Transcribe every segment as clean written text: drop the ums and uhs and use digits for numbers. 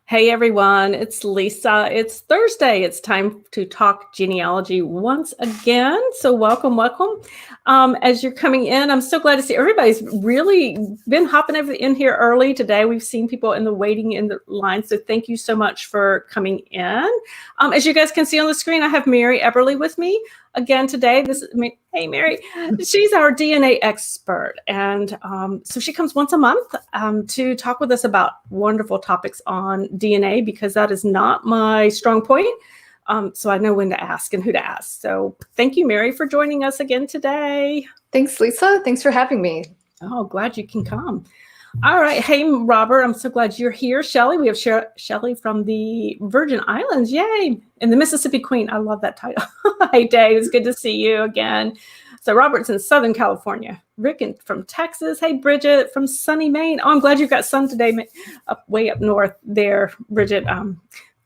Hey everyone, it's Lisa. It's Thursday. It's time to talk genealogy once again. So welcome. As you're coming in, I'm so glad to see everybody's really been hopping in here early today. We've seen people in the waiting in the line. So thank you so much for coming in. As you guys can see on the screen, I have Mary Eberle with me again today. Hey Mary, she's our DNA expert, and so she comes once a month to talk with us about wonderful topics on DNA, because that is not my strong point. So I know when to ask and who to ask. So thank you, Mary, for joining us again today. Thanks, Lisa. Thanks for having me. Oh, glad you can come. All right. Hey, Robert, I'm so glad you're here. Shelley, we have Shelley from the Virgin Islands. Yay. And the Mississippi Queen. I love that title. Hey, Dave, it's good to see you again. So Robert's in Southern California. Rick from Texas. Hey, Bridget from sunny Maine. Oh, I'm glad you've got sun today, way up north there, Bridget.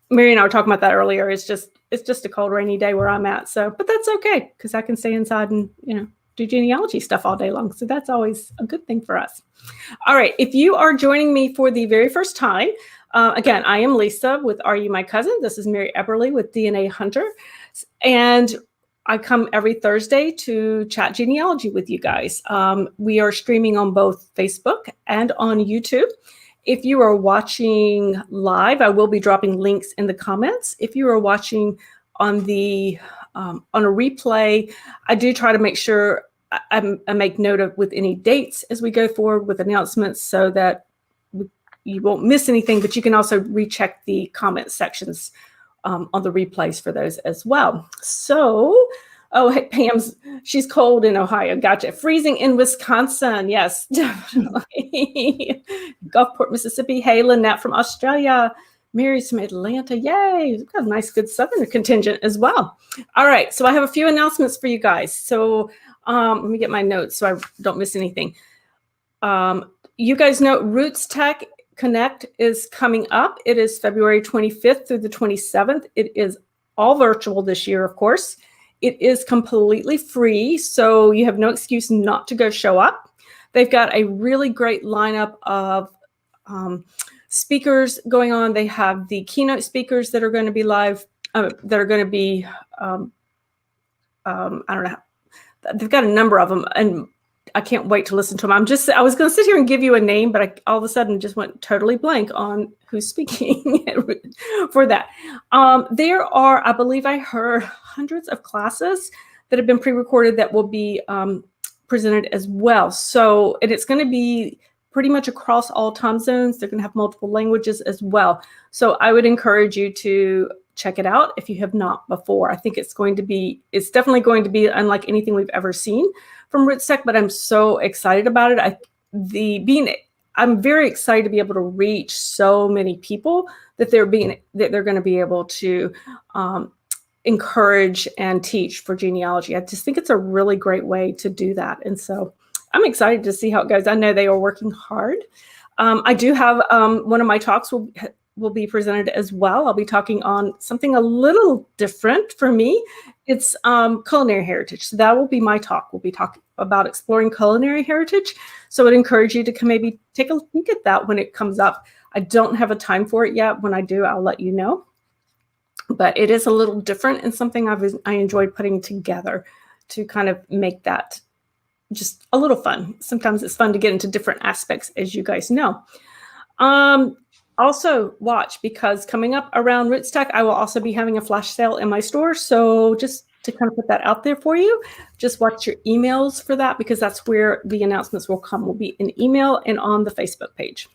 Mary and I were talking about that earlier. It's just a cold, rainy day where I'm at. So, but that's okay, because I can stay inside and, do genealogy stuff all day long. So that's always a good thing for us. All right. If you are joining me for the very first time, again, I am Lisa with Are You My Cousin? This is Mary Eberle with DNA Hunter. And I come every Thursday to chat genealogy with you guys. We are streaming on both Facebook and on YouTube. If you are watching live, I will be dropping links in the comments. If you are watching on a replay, I do try to make sure I make note of with any dates as we go forward with announcements, so that you won't miss anything. But you can also recheck the comment sections on the replays for those as well. So, hey, she's cold in Ohio. Gotcha. Freezing in Wisconsin. Yes, definitely. Gulfport, Mississippi. Hey, Lynette from Australia. Mary's from Atlanta. Yay. We've got a nice, good Southern contingent as well. All right. So I have a few announcements for you guys. So let me get my notes so I don't miss anything. You guys know Roots Tech Connect is coming up. It is February 25th through the 27th. It is all virtual this year, of course. It is completely free, so you have no excuse not to go show up. They've got a really great lineup of speakers going on. They have the keynote speakers that are going to be live, that are going to be, I don't know, they've got a number of them, and I can't wait to listen to them. I was going to sit here and give you a name, but all of a sudden just went totally blank on who's speaking for that. There are, I believe I heard, hundreds of classes that have been pre-recorded that will be presented as well. So, and it's going to be pretty much across all time zones. They're going to have multiple languages as well. So I would encourage you to check it out if you have not before. I think it's definitely going to be unlike anything we've ever seen from Roots Tech, but I'm so excited about it. I'm very excited to be able to reach so many people that they're going to be able to encourage and teach for genealogy. I just think it's a really great way to do that. And so I'm excited to see how it goes. I know they are working hard. I do have one of my talks will be presented as well. I'll be talking on something a little different for me. It's culinary heritage. So that will be my talk. We'll be talking about exploring culinary heritage. So I'd encourage you to maybe take a look at that when it comes up. I don't have a time for it yet. When I do, I'll let you know. But it is a little different and something I enjoyed putting together to kind of make that just a little fun. Sometimes it's fun to get into different aspects, as you guys know. Also watch, because coming up around Roots Tech, I will also be having a flash sale in my store. So just to kind of put that out there for you, just watch your emails for that, because that's where the announcements will come, will be in email and on the Facebook page.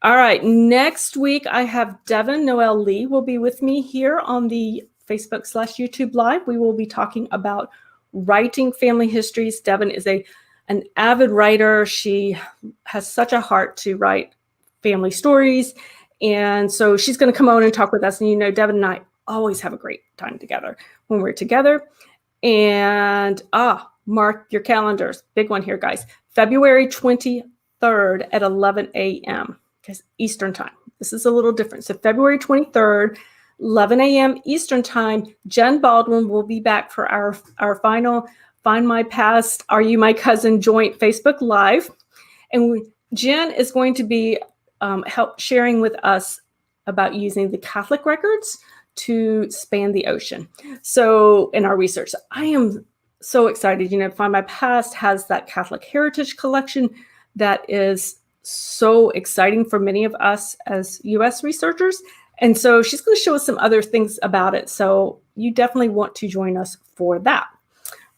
All right. Next week, I have Devin Noel Lee will be with me here on the Facebook/YouTube Live. We will be talking about writing family histories. Devin is an avid writer. She has such a heart to write family stories. And so she's going to come on and talk with us. And Devin and I always have a great time together when we're together. And mark your calendars. Big one here, guys. February 23rd at 11 a.m. because Eastern time. This is a little different. So February 23rd, 11 a.m. Eastern time, Jen Baldwin will be back for our final Find My Past, Are You My Cousin joint Facebook Live. And Jen is going to be sharing with us about using the Catholic records to span the ocean. So in our research, I am so excited. Find My Past has that Catholic heritage collection that is so exciting for many of us as US researchers. And so she's going to show us some other things about it. So you definitely want to join us for that.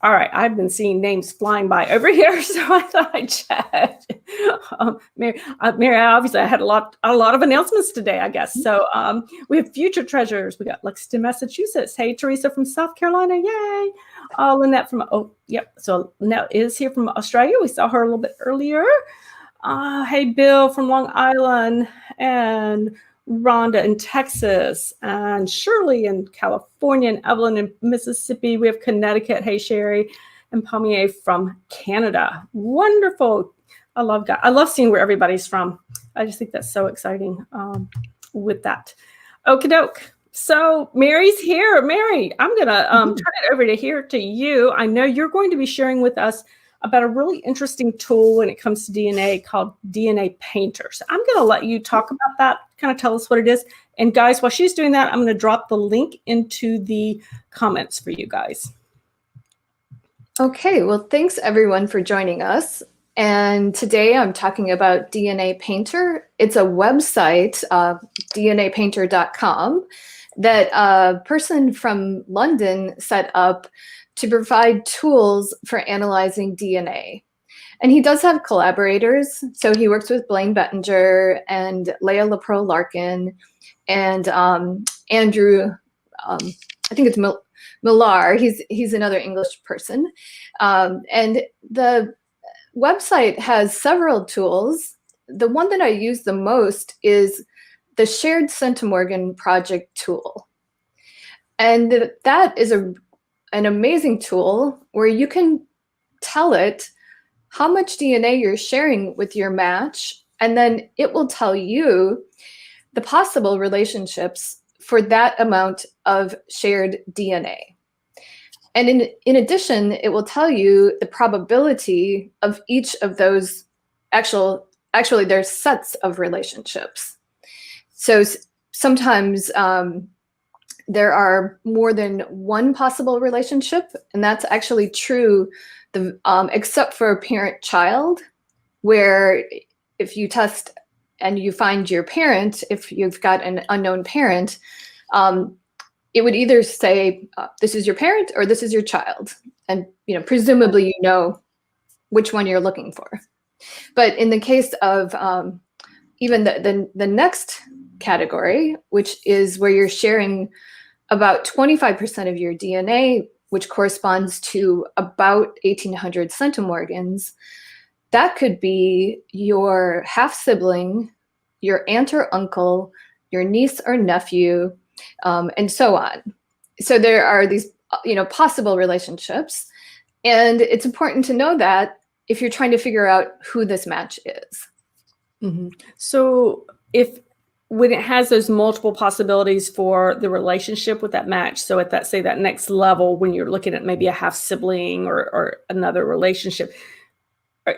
All right, I've been seeing names flying by over here, so I thought I'd chat. Mary, obviously, I had a lot of announcements today, I guess. So we have future treasures. We got Lexington, Massachusetts. Hey, Teresa from South Carolina, yay! Lynette from So Lynette is here from Australia. We saw her a little bit earlier. Hey, Bill from Long Island, and Rhonda in Texas, and Shirley in California, and Evelyn in Mississippi. We have Connecticut. Hey, Sherry, and Pommier from Canada. Wonderful. I love seeing where everybody's from. I just think that's so exciting with that. Okie doke. So Mary's here. Mary, I'm going to turn it over to you. I know you're going to be sharing with us about a really interesting tool when it comes to DNA called DNA Painter. So I'm going to let you talk about that, kind of tell us what it is. And guys, while she's doing that, I'm going to drop the link into the comments for you guys. Okay, well, thanks everyone for joining us. And today I'm talking about DNA Painter. It's a website, dnapainter.com, that a person from London set up to provide tools for analyzing DNA. And he does have collaborators. So he works with Blaine Bettinger and Leah Lepro Larkin and Andrew, I think it's Millar. He's another English person. And the website has several tools. The one that I use the most is the Shared Centimorgan Project tool. And that is an amazing tool where you can tell it how much DNA you're sharing with your match, and then it will tell you the possible relationships for that amount of shared DNA. And in addition, it will tell you the probability of each of those actually there's sets of relationships. So sometimes there are more than one possible relationship, and that's actually true, except for parent-child, where if you test and you find your parent, if you've got an unknown parent, it would either say this is your parent or this is your child, and presumably you know which one you're looking for. But in the case of even the next category, which is where you're sharing about 25% of your DNA, which corresponds to about 1,800 centimorgans, that could be your half-sibling, your aunt or uncle, your niece or nephew, and so on. So there are these, possible relationships, and it's important to know that if you're trying to figure out who this match is. Mm-hmm. So when it has those multiple possibilities for the relationship with that match, so at that next level, when you're looking at maybe a half sibling or another relationship,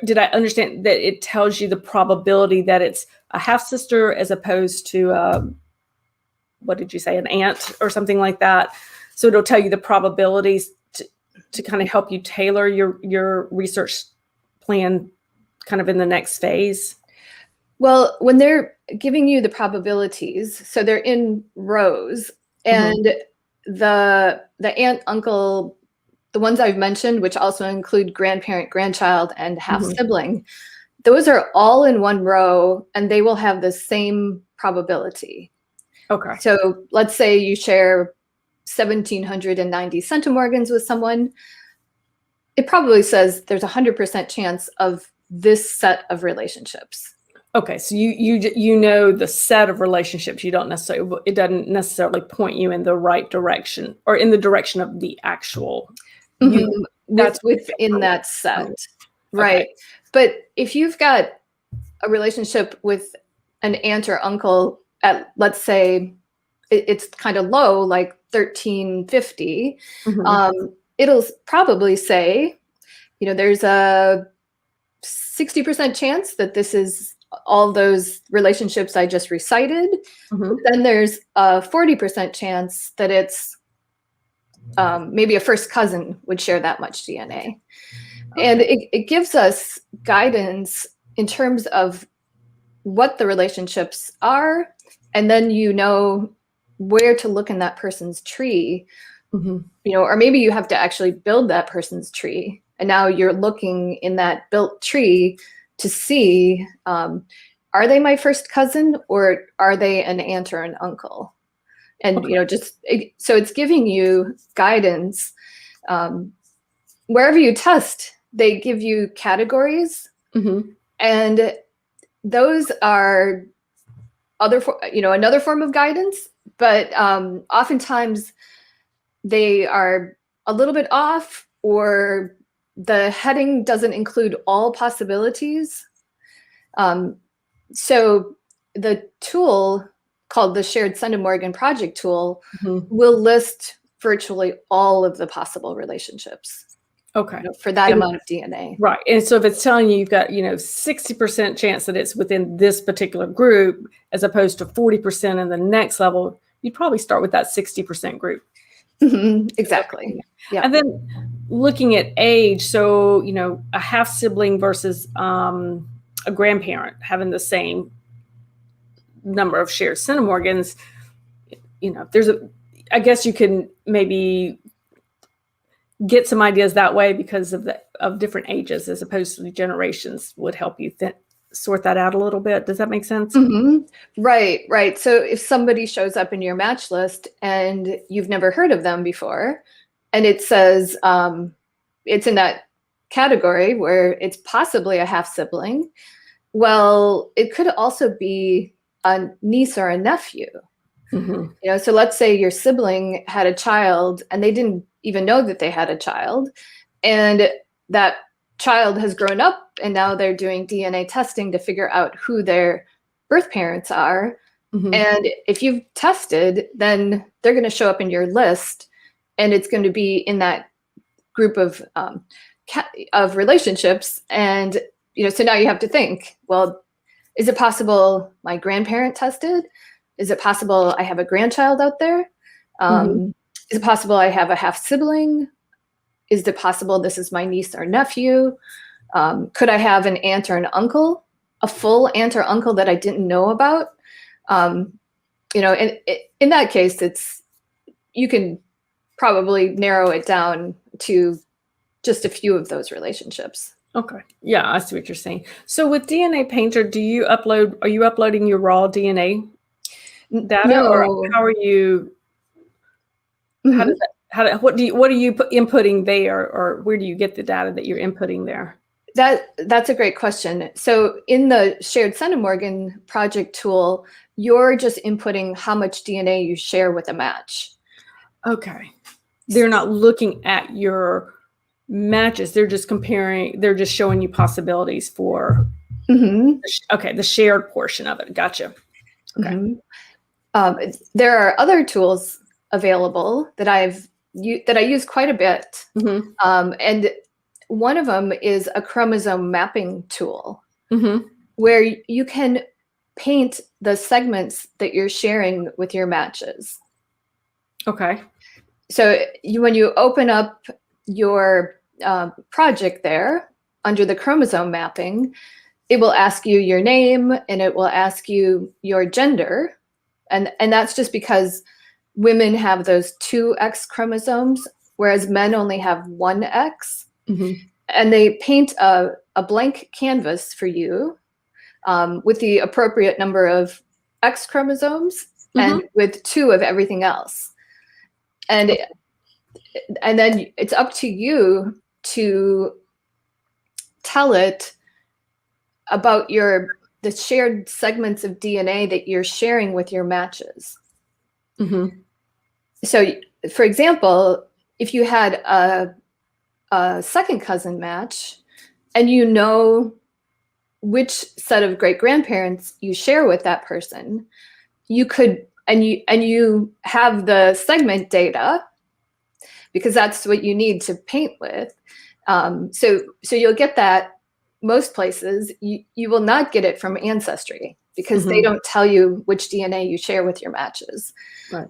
did I understand that it tells you the probability that it's a half sister as opposed to what did you say, an aunt or something like that? So it'll tell you the probabilities to kind of help you tailor your research plan kind of in the next phase. Well, when they're giving you the probabilities, so they're in rows, and the aunt, uncle, the ones I've mentioned, which also include grandparent, grandchild, and half sibling, those are all in one row, and they will have the same probability. Okay. So let's say you share 1,790 centimorgans with someone. It probably says there's a 100% chance of this set of relationships. Okay, so you know the set of relationships. It doesn't necessarily point you in the right direction or in the direction of the actual. That's within that set, right? Okay. But if you've got a relationship with an aunt or uncle at, let's say, it's kind of low, like 1,350, it'll probably say, there's a 60% chance that this is all those relationships I just recited. Mhm. Then there's a 40% chance that it's maybe a first cousin would share that much DNA. And it gives us guidance in terms of what the relationships are, and then you know where to look in that person's tree, Mhm. or maybe you have to actually build that person's tree, and now you're looking in that built tree to see, are they my first cousin, or are they an aunt or an uncle? And so it's giving you guidance. Wherever you test, they give you categories, and those are another form of guidance, but oftentimes they are a little bit off, or the heading doesn't include all possibilities. So the tool called the Shared Centimorgan Project Tool will list virtually all of the possible relationships. Okay. For that amount of DNA. Right. And so if it's telling you you've got, 60% chance that it's within this particular group, as opposed to 40% in the next level, you'd probably start with that 60% group. Exactly. Yeah. And then looking at age, so, a half sibling versus a grandparent having the same number of shared centimorgans, I guess you can maybe get some ideas that way because of different ages, as opposed to generations, would help you sort that out a little bit. Does that make sense? Right. So if somebody shows up in your match list and you've never heard of them before, and it says it's in that category where it's possibly a half sibling, well, it could also be a niece or a nephew. So let's say your sibling had a child and they didn't even know that they had a child, and that child has grown up and now they're doing DNA testing to figure out who their birth parents are. And if you've tested, then they're going to show up in your list, and it's going to be in that group of relationships. And so now you have to think, well, is it possible my grandparent tested? Is it possible I have a grandchild out there? Is it possible I have a half sibling? Is it possible this is my niece or nephew? Could I have an aunt or an uncle, a full aunt or uncle that I didn't know about? In that case, you can probably narrow it down to just a few of those relationships. Okay. Yeah, I see what you're saying. So with DNA Painter, are you uploading your raw DNA data? No. Or how are you, what are you inputting there, or where do you get the data that you're inputting there? That's a great question. So in the Shared Centimorgan Project Tool, you're just inputting how much DNA you share with a match. Okay. They're not looking at your matches. They're just showing you possibilities for the shared portion of it. Gotcha. Okay. There are other tools available that I use quite a bit. And one of them is a chromosome mapping tool, where you can paint the segments that you're sharing with your matches. Okay. So when you open up your project there under the chromosome mapping, it will ask you your name and it will ask you your gender. And that's just because women have those 2 X chromosomes, whereas men only have 1 X. And they paint a blank canvas for you with the appropriate number of X chromosomes and with 2 of everything else. And then it's up to you to tell it about the shared segments of DNA that you're sharing with your matches. So, for example, if you had a second cousin match, and you know which set of great grandparents you share with that person, you could, and you have the segment data, because that's what you need to paint with. So you'll get that most places, you will not get it from Ancestry because they Mhm. don't tell you which DNA you share with your matches. Right.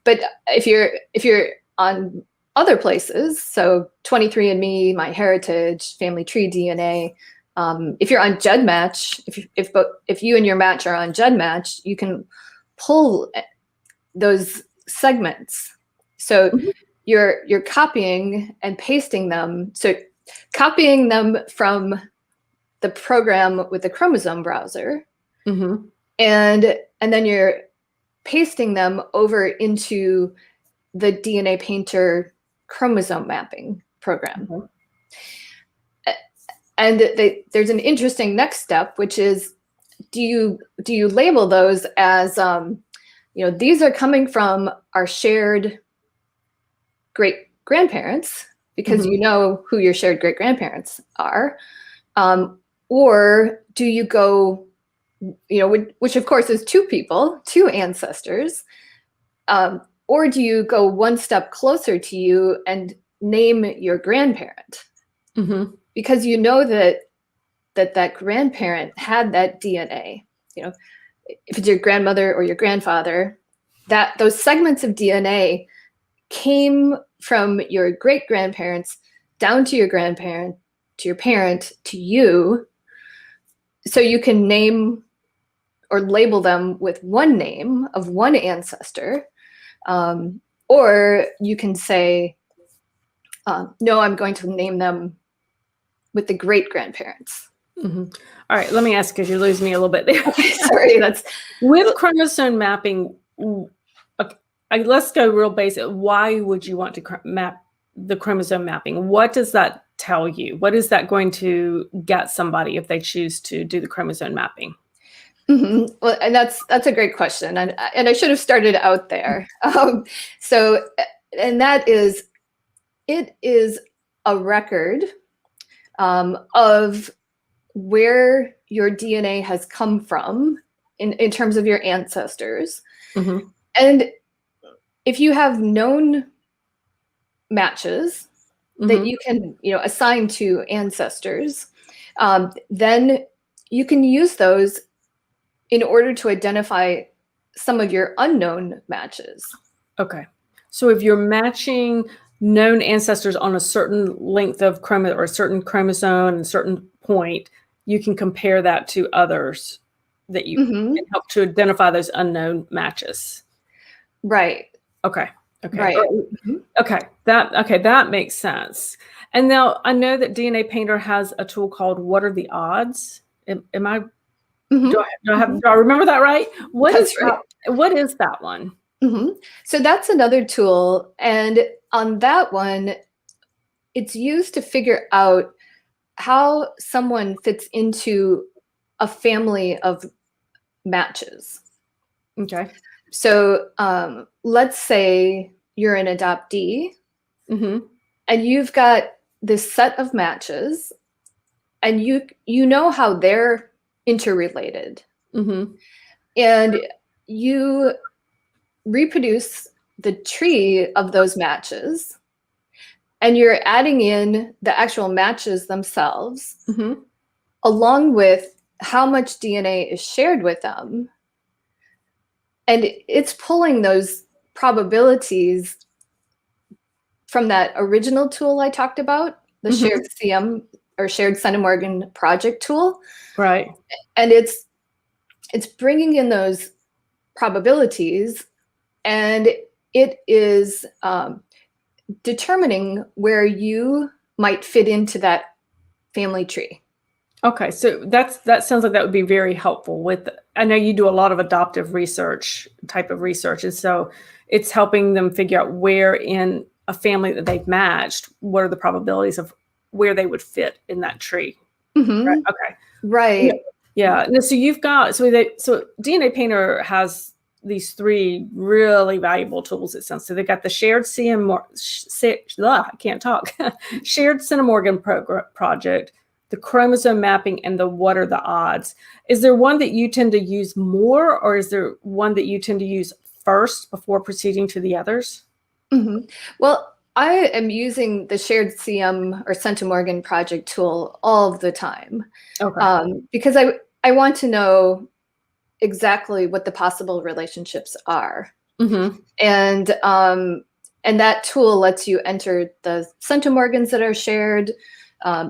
But if you're on other places, so 23andMe, MyHeritage, Family Tree DNA, if you're on GEDmatch, if you and your match are on GEDmatch, you can pull those segments. So Mhm. you're copying and pasting them. So copying them from the program with the chromosome browser, Mhm. and then you're pasting them over into the DNA Painter chromosome mapping program. Mhm. And there's an interesting next step, which is, do you label those as these are coming from our shared great grandparents, because Mhm. you know who your shared great grandparents are, or do you go, which of course is two people, two ancestors, or do you go one step closer to you and name your grandparent? Mhm. Because you know that grandparent had that DNA. If it's your grandmother or your grandfather, that those segments of DNA came from your great grandparents down to your grandparent, to your parent, to you. So you can name or label them with one name of one ancestor. Or you can say, no, I'm going to name them with the great grandparents. Mhm. All right, let me ask, because you lose me a little bit there. Okay, sorry, that's With chromosome mapping, okay, let's go real basic. Why would you want to map the chromosome mapping? What does that tell you? What is that going to get somebody if they choose to do the chromosome mapping? Well, and that's a great question, and I should have started out there. So, and that is, it is a record of where your DNA has come from in terms of your ancestors. Mhm. And if you have known matches that Mhm. you can assign to ancestors, then you can use those in order to identify some of your unknown matches. Okay. So if you're matching known ancestors on a certain length of chromosome or a certain chromosome and a certain point, you can compare that to others that you Hmm. can help to identify those unknown matches. Right. Okay. Okay. Right. Oh, Mhm. okay. That makes sense. And now I know that DNA Painter has a tool called What Are the Odds? Am I Mhm. do I remember that right? What is That's right. that? What is that one? Hmm. So that's another tool. And on that one, it's used to figure out how someone fits into a family of matches. Okay. So let's say you're an adoptee Mm-hmm. and you've got this set of matches, and you know how they're interrelated, Mm-hmm. and you reproduce the tree of those matches, and you're adding in the actual matches themselves Mm-hmm. along with how much DNA is shared with them, and it's pulling those probabilities from that original tool I talked about, the Mm-hmm. shared CM or shared centimorgan project tool, Right. and it's bringing in those probabilities, and it is determining where you might fit into that family tree. Okay. So that sounds like that would be very helpful with, I know you do a lot of adoptive research type of research. And so it's helping them figure out where in a family that they've matched, what are the probabilities of where they would fit in that tree. Right. Hmm. Okay. Yeah. Right. Yeah. No, so you've got so DNA Painter has these three really valuable tools. It sounds so they've got the shared I can't talk shared centimorgan project, the chromosome mapping, and the what are the odds. Is there one that you tend to use more, or is there one that you tend to use first before proceeding to the others? Hmm. Well, I am using the shared CM or centimorgan project tool all the time, because I want to know exactly what the possible relationships are. And that tool lets you enter the centimorgans that are shared.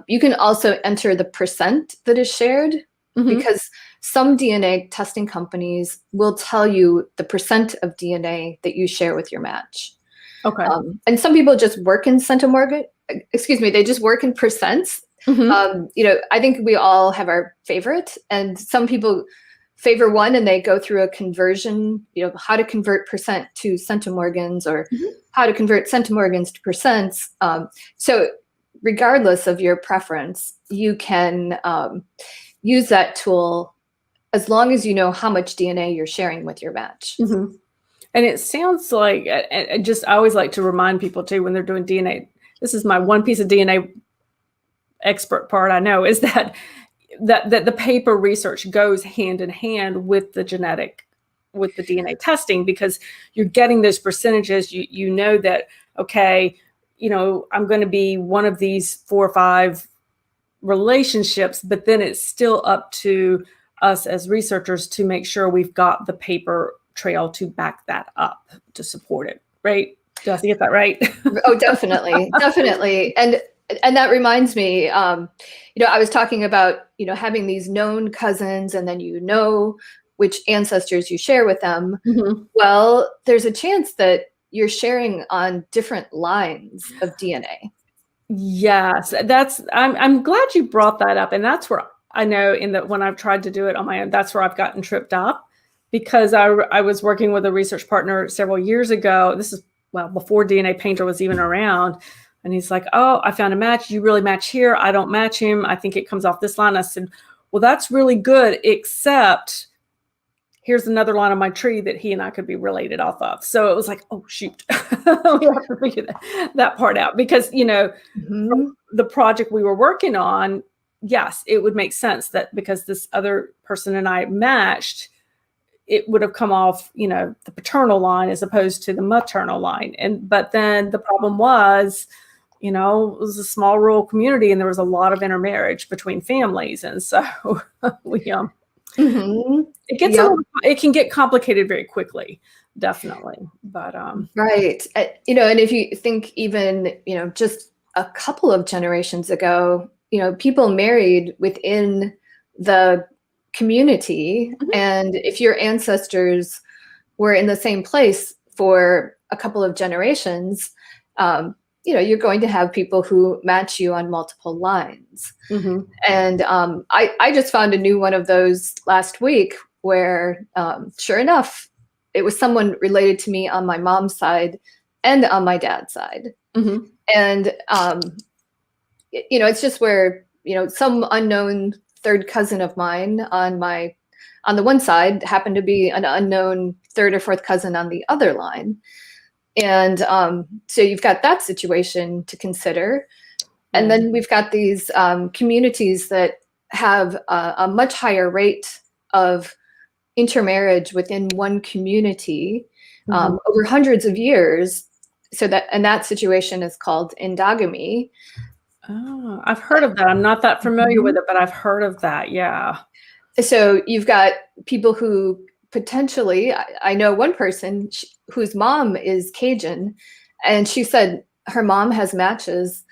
You can also enter the percent that is shared, because some DNA testing companies will tell you the percent of DNA that you share with your match. And some people just work in centimorgan, they just work in percents. I think we all have our favorite, and some people favor one and they go through a conversion, how to convert percent to centimorgans, or how to convert centimorgans to percents. So regardless of your preference, you can use that tool as long as you know how much DNA you're sharing with your match. And it sounds like, I always like to remind people too, when they're doing DNA, this is my one piece of DNA expert part I know, is that the paper research goes hand in hand with the DNA testing, because you're getting those percentages. You know that, okay, I'm going to be one of these 4 or 5 relationships, but then it's still up to us as researchers to make sure we've got the paper trail to back that up, to support it, right? Did I get that right? Oh, definitely. And that reminds me, I was talking about, having these known cousins, and then which ancestors you share with them. Well, there's a chance that you're sharing on different lines of DNA. Yes, I'm glad you brought that up. And that's where I know when I've tried to do it on my own, that's where I've gotten tripped up, because I was working with a research partner several years ago. This is, before DNA Painter was even around. And he's like, oh, I found a match. You really match here. I don't match him. I think it comes off this line. I said, well, that's really good, except here's another line on my tree that he and I could be related off of. So it was like, oh, shoot. We have to figure that part out, because, the project we were working on, yes, it would make sense that because this other person and I matched, it would have come off, the paternal line as opposed to the maternal line. But then the problem was, it was a small rural community, and there was a lot of intermarriage between families. And so it can get complicated very quickly, definitely. But right. And if you think even, just a couple of generations ago, people married within the community. And if your ancestors were in the same place for a couple of generations, you're going to have people who match you on multiple lines. And I just found a new one of those last week, where sure enough, it was someone related to me on my mom's side and on my dad's side. And it's just where some unknown third cousin of mine on the one side happened to be an unknown third or fourth cousin on the other line. And so you've got that situation to consider. And then we've got these communities that have a much higher rate of intermarriage within one community over hundreds of years. And that situation is called endogamy. Oh, I've heard of that. I'm not that familiar with it, but I've heard of that. Yeah. So you've got people who potentially, I know one person whose mom is Cajun, and she said her mom has matches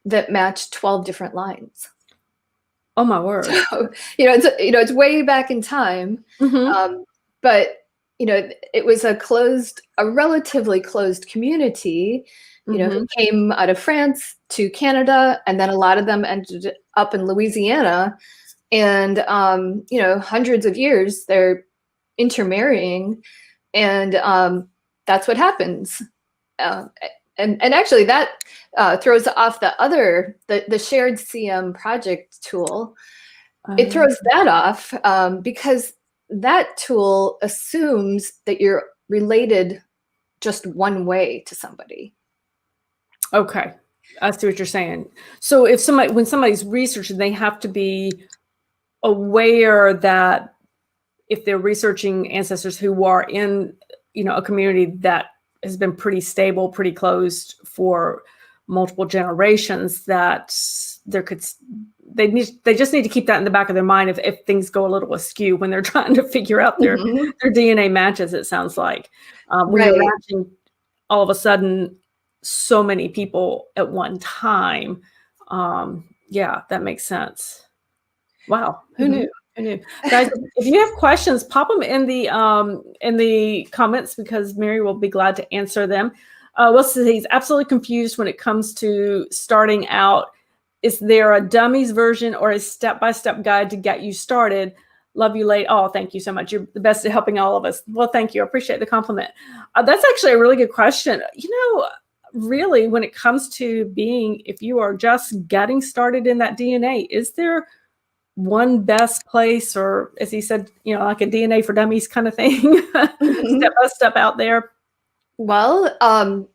that match 12 different lines. Oh my word. So, it's way back in time. But, it was a relatively closed community, who came out of France to Canada, and then a lot of them ended up in Louisiana. And, hundreds of years they're intermarrying, and that's what happens. And actually that throws off the shared CM project tool. It throws that off because that tool assumes that you're related just one way to somebody. Okay. I see what you're saying. So when somebody's researching, they have to be aware that if they're researching ancestors who are in, a community that has been pretty stable, pretty closed for multiple generations, that they just need to keep that in the back of their mind if things go a little askew when they're trying to figure out their DNA matches, it sounds like. When you're matching all of a sudden so many people at one time. Yeah, that makes sense. Wow. Who knew? Who knew? Guys, if you have questions, pop them in the comments, because Mary will be glad to answer them. Will say he's absolutely confused when it comes to starting out. Is there a dummies version or a step-by-step guide to get you started? Love you late. Oh, thank you so much. You're the best at helping all of us. Well, thank you. I appreciate the compliment. That's actually a really good question. Really, when it comes to if you are just getting started in that DNA, is there one best place, or as he said, like a DNA for dummies kind of thing, step by step out there? Well, I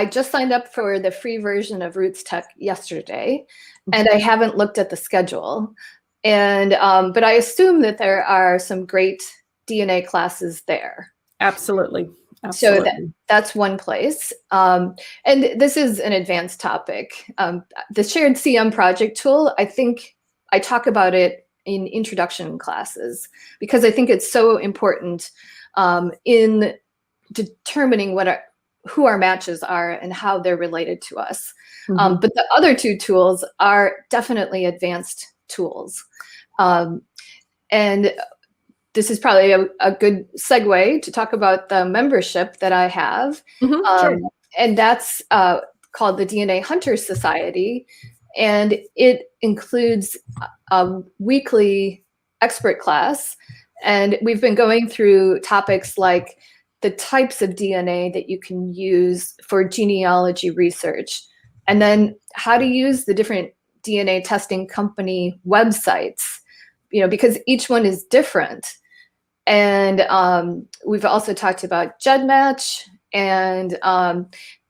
just signed up for the free version of Roots Tech yesterday, and I haven't looked at the schedule. And but I assume that there are some great DNA classes there. Absolutely. So that's one place. And this is an advanced topic. The shared CM project tool, I think I talk about it in introduction classes, because I think it's so important in determining who our matches are and how they're related to us. But the other two tools are definitely advanced tools. And this is probably a good segue to talk about the membership that I have. Sure. And that's called the DNA Hunter Society. And it includes a weekly expert class. And we've been going through topics like the types of DNA that you can use for genealogy research, and then how to use the different DNA testing company websites, because each one is different. And we've also talked about GEDmatch, and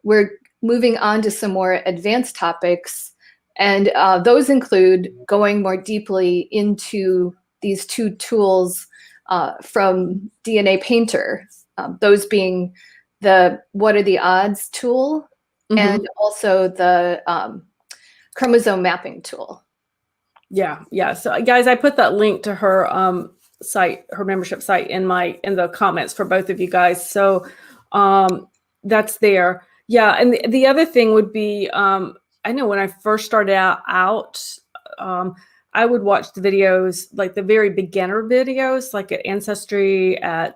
we're moving on to some more advanced topics. And those include going more deeply into these two tools from DNA Painter, those being the What Are the Odds tool, and also the chromosome mapping tool. Yeah. So guys, I put that link to her site, her membership site, in the comments for both of you guys. So that's there. Yeah. And the other thing would be, I know when I first started out, I would watch the videos, like the very beginner videos, like at Ancestry, I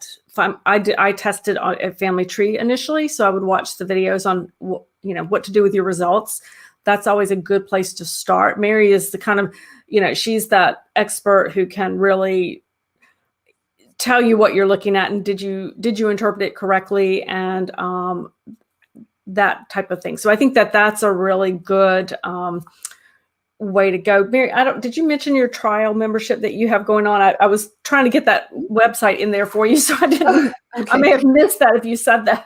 tested at Family Tree initially. So I would watch the videos on, what to do with your results. That's always a good place to start. Mary is the kind of, she's that expert who can really tell you what you're looking at and did you interpret it correctly, and that type of thing. So I think that's a really good way to go. Mary, did you mention your trial membership that you have going on? I was trying to get that website in there for you, so I didn't. Okay. I may have missed that if you said that.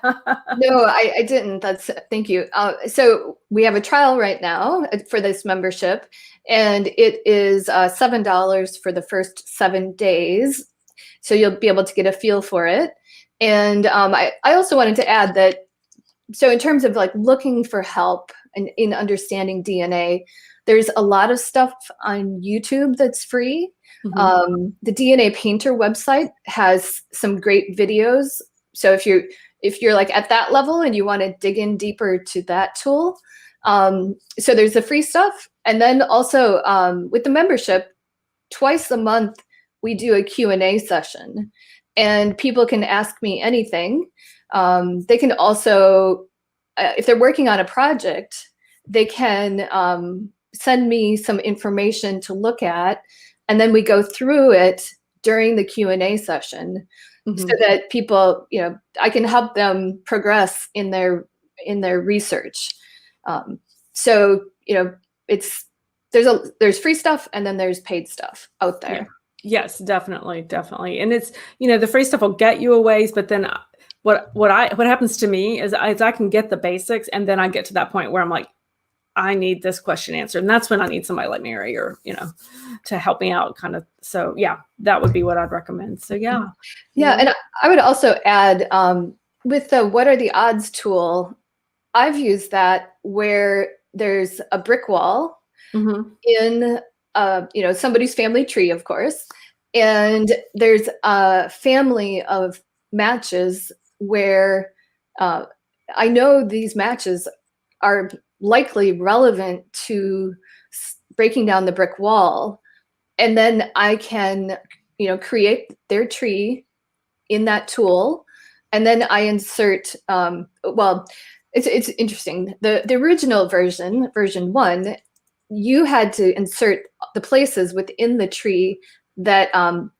No, I didn't. Thank you. So we have a trial right now for this membership, and it is $7 for the first 7 days. So you'll be able to get a feel for it. And I also wanted to add that, so in terms of like looking for help in understanding DNA, there's a lot of stuff on YouTube that's free. The DNA Painter website has some great videos. So if you're like at that level and you want to dig in deeper to that tool, so there's the free stuff. And then also with the membership, twice a month, we do a Q&A session, and people can ask me anything. They can also, if they're working on a project, they can send me some information to look at, and then we go through it during the Q&A session, so that people, I can help them progress in their research. So there's free stuff, and then there's paid stuff out there. Yeah. Yes, definitely. And it's, the free stuff will get you a ways, but then what happens to me is I can get the basics, and then I get to that point where I'm like, I need this question answered. And that's when I need somebody like Mary or, to help me out kind of. So yeah, that would be what I'd recommend. So yeah. Yeah. And I would also add, with the what are the odds tool, I've used that where there's a brick wall in somebody's family tree, of course, and there's a family of matches where I know these matches are likely relevant to breaking down the brick wall, and then I can create their tree in that tool, and then I insert it's interesting. The original version 1, you had to insert the places within the tree that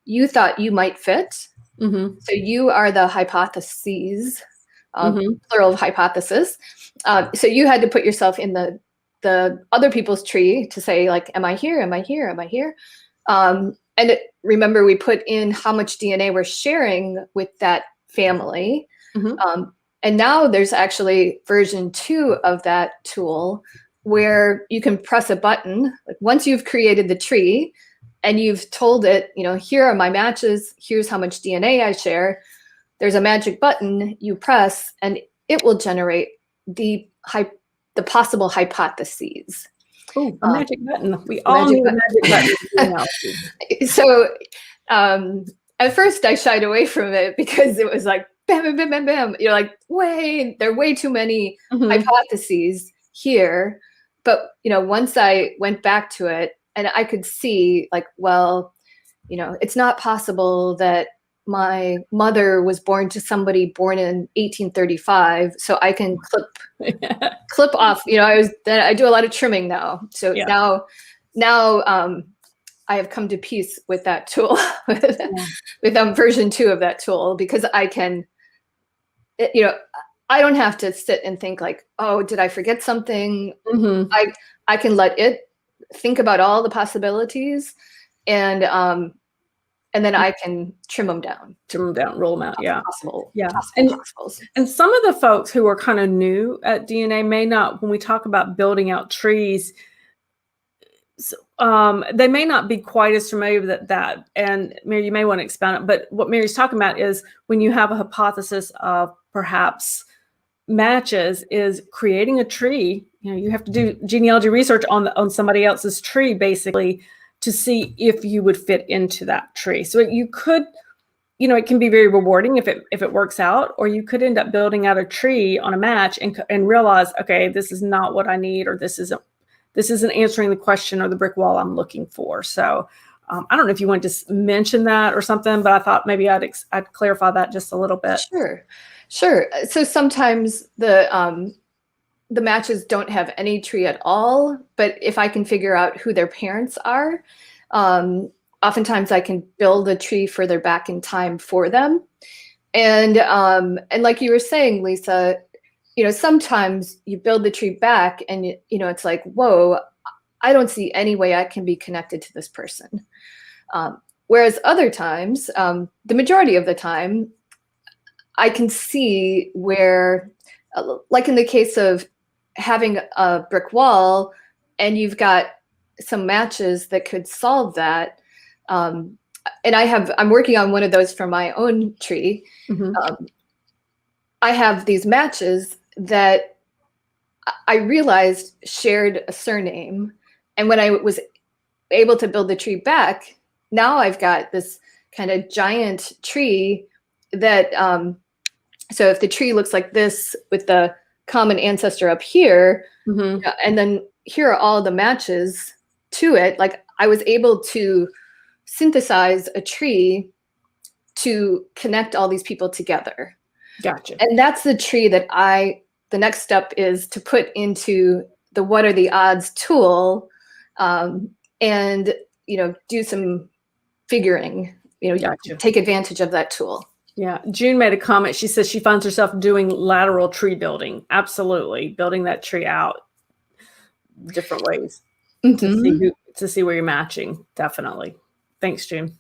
you thought you might fit. So you are the hypotheses, plural of hypothesis. So you had to put yourself in the other people's tree to say, like, am I here? Am I here? Am I here? Remember, we put in how much DNA we're sharing with that family. And now there's actually version 2 of that tool where you can press a button. Like, once you've created the tree and you've told it, here are my matches, here's how much DNA I share, there's a magic button you press and it will generate the possible hypotheses. Oh, a magic button. We all need a magic button. So at first I shied away from it because it was like, bam, bam, bam, bam, bam. You're like, wait, there are way too many hypotheses here. But, once I went back to it and I could see, like, well, it's not possible that my mother was born to somebody born in 1835. So I can clip off, I do a lot of trimming now. So now I have come to peace with that tool, with version 2 of that tool, because I can, I don't have to sit and think like, oh, did I forget something? I can let it think about all the possibilities, and then I can trim them down, roll them out. Possible possibles. And some of the folks who are kind of new at DNA may not, when we talk about building out trees, they may not be quite as familiar with that. And Mary, you may want to expound it. But what Mary's talking about is when you have a hypothesis of perhaps matches, is creating a tree. You have to do genealogy research on somebody else's tree, basically, to see if you would fit into that tree. So you could, it can be very rewarding if it works out, or you could end up building out a tree on a match and realize, okay, this is not what I need, or this isn't answering the question or the brick wall I'm looking for. So I don't know if you want to mention that or something, but I thought maybe I'd clarify that just a little bit. Sure. So sometimes the matches don't have any tree at all, but if I can figure out who their parents are, oftentimes I can build a tree further back in time for them. And like you were saying, Lisa, sometimes you build the tree back and, it's like, whoa, I don't see any way I can be connected to this person. Whereas other times, the majority of the time, I can see where, like in the case of having a brick wall and you've got some matches that could solve that. And I'm working on one of those for my own tree. I have these matches that I realized shared a surname. And when I was able to build the tree back, now I've got this kind of giant tree that, so if the tree looks like this with the common ancestor up here, and then here are all the matches to it, like I was able to synthesize a tree to connect all these people together. Gotcha. And that's the tree that the next step is to put into the what are the odds tool, and, do some figuring, Gotcha. Take advantage of that tool. Yeah. June made a comment. She says she finds herself doing lateral tree building. Absolutely. Building that tree out different ways to see where you're matching. Definitely. Thanks, June.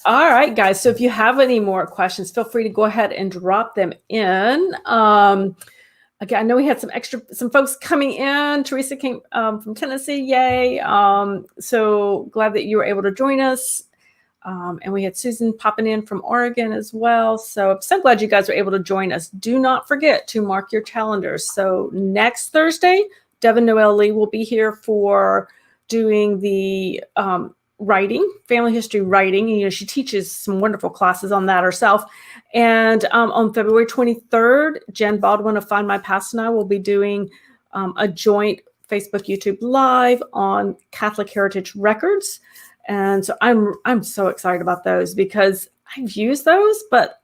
All right, guys. So if you have any more questions, feel free to go ahead and drop them in. Again, I know we had some folks coming in. Teresa came from Tennessee. Yay. So glad that you were able to join us. And we had Susan popping in from Oregon as well. So I'm so glad you guys were able to join us. Do not forget to mark your calendars. So next Thursday, Devin Noel Lee will be here for doing the writing, family history writing. You know, she teaches some wonderful classes on that herself. And on February 23rd, Jen Baldwin of Find My Past and I will be doing a joint Facebook, YouTube Live on Catholic Heritage Records. And so I'm so excited about those because I've used those, but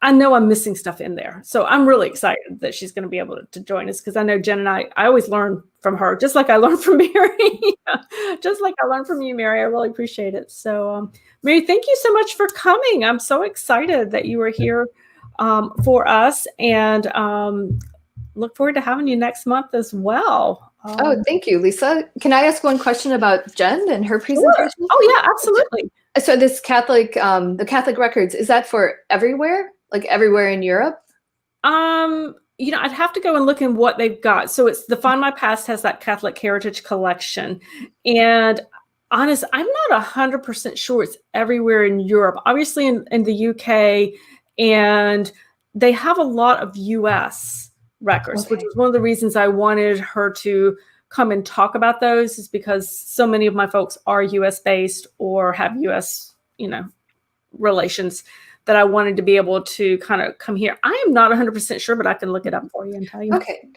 I know I'm missing stuff in there. So I'm really excited that she's going to be able to join us because I know Jen and I always learn from her, just like I learned from Mary. Just like I learned from you, Mary. I really appreciate it. So Mary, thank you so much for coming. I'm so excited that you were here for us, and look forward to having you next month as well. Oh, thank you, Lisa. Can I ask one question about Jen and her presentation? Sure. Oh yeah, absolutely. So this Catholic, the Catholic records, is that for everywhere? Like everywhere in Europe? You know, I'd have to go and look in what they've got. So it's the Find My Past has that Catholic Heritage collection. And honest, I'm not 100% sure it's everywhere in Europe. Obviously in the UK, and they have a lot of US records, which is one of the reasons I wanted her to come and talk about those, is because so many of my folks are US based or have US, you know, relations, that I wanted to be able to kind of come here. I am not 100% sure, but I can look it up for you and tell you. Okay.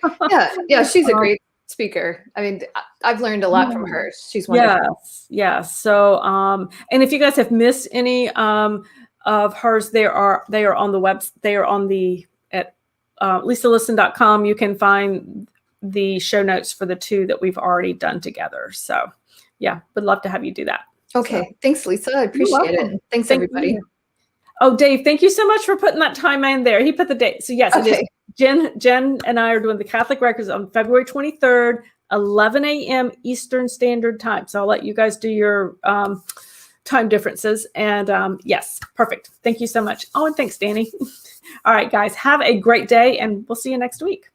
Yeah, she's a great speaker. I mean, I've learned a lot from her. She's wonderful. Yes. So, and if you guys have missed any of hers, they are on the web. They are on the at lisalisten.com. You can find the show notes for the two that we've already done together. So, yeah, would love to have you do that. Okay. So, thanks, Lisa. I appreciate it. Thanks, everybody. You. Oh, Dave, thank you so much for putting that time in there. He put the date. So yes, it is. Jen and I are doing the Catholic Records on February 23rd, 11 a.m. Eastern Standard Time. So I'll let you guys do your time differences. And yes, perfect. Thank you so much. Oh, and thanks, Danny. All right, guys, have a great day, and we'll see you next week.